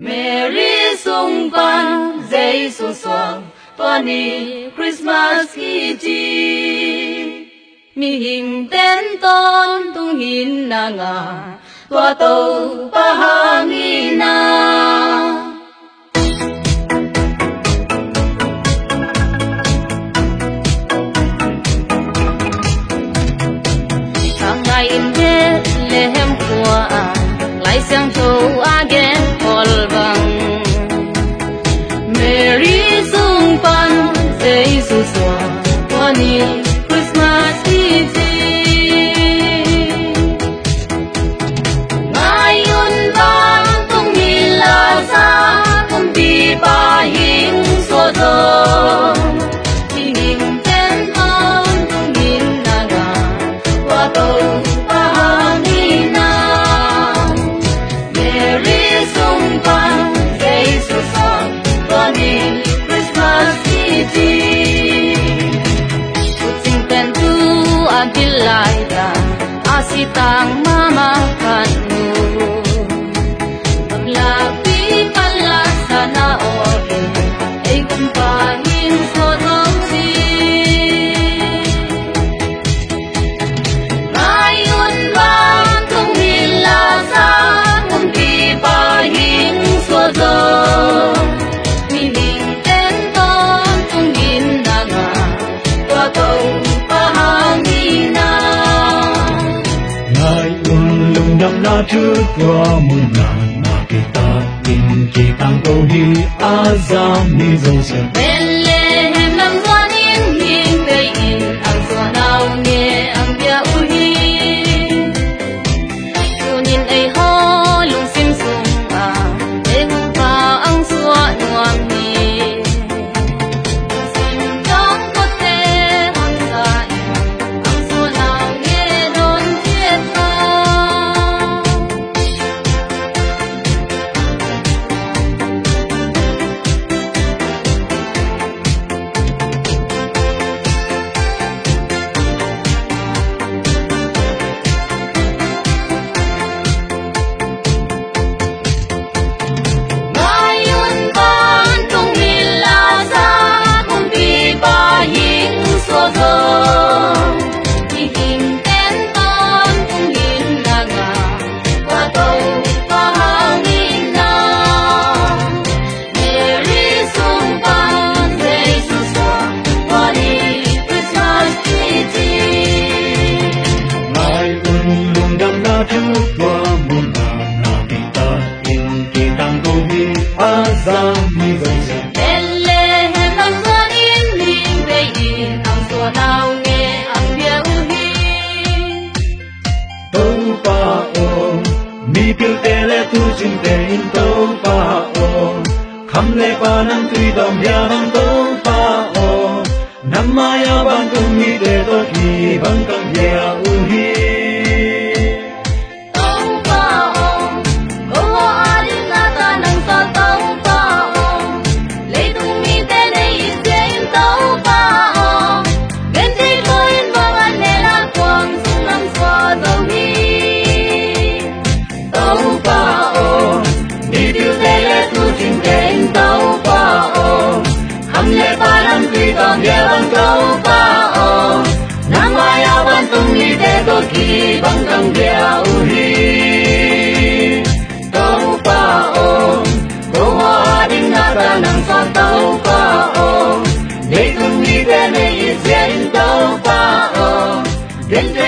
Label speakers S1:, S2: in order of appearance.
S1: Mary sung pan dây sung soang Tony Christmas kiti mi hình tên tôn tung hin na nga tua tàu pahangina tháng ngày im hết lehem qua lại sang châu again all bang Mary sung pan dây sung soang Tony Christmas kiti ngayon bang tung hila sa kumpi pahing sodo hinging tenton tung hinaga watong pahangina Mary sung pan dây sung soang Tony Christmas kiti kucing tentu agilaida asitang mama kanu maglapi pala sana orin ay kumpahin sodong si ngayon bang tumila sa kumpi pahing sodong miling tenton tungin na nga watong pahangina
S2: ngayon lungdam na chutwa muna nakita kitang kohi azam ni Joseph
S1: Bethlehem ng zanin hintayin ang sonaw niya ang biyauhin kunin ay holong simsuma ehong pa ang suwanuang ni simdang kote ang sain ang sonaw niya doon sieta ngayon bang tumila sa kumpi pahing sodong hihing tenton tungin na nga watong pahangina Mary sung pan dây sung soang Tony Christmas kiti
S2: ngayon lungdam na chutwa muna nakita kitang kohi azam ni Joseph
S1: Bethlehem ng zanin hintayin ang sonaw niya ang biyauhin
S2: tâu paong mi piu tele tu jin tein tâu paong kham le pa nam tui dom ya bang tâu paong nam maya bang tung mi te to ki bang kang ya uhi
S1: tâu paong gỗ arin nata ng sa tâu paong lấy tung mi tene isyain tâu paong ganti koin mga nela kwang sunang swadohi tâu paong
S2: mi piu tele tu jin tein tâu paong kham le pa nam tui dom ya bang tâu paong nam maya bang tung mi te to ki bang kang ya uhi tâu paong gỗ arin nata ng sa tâu paong lấy tung mi te ne isyain tâu paong ganti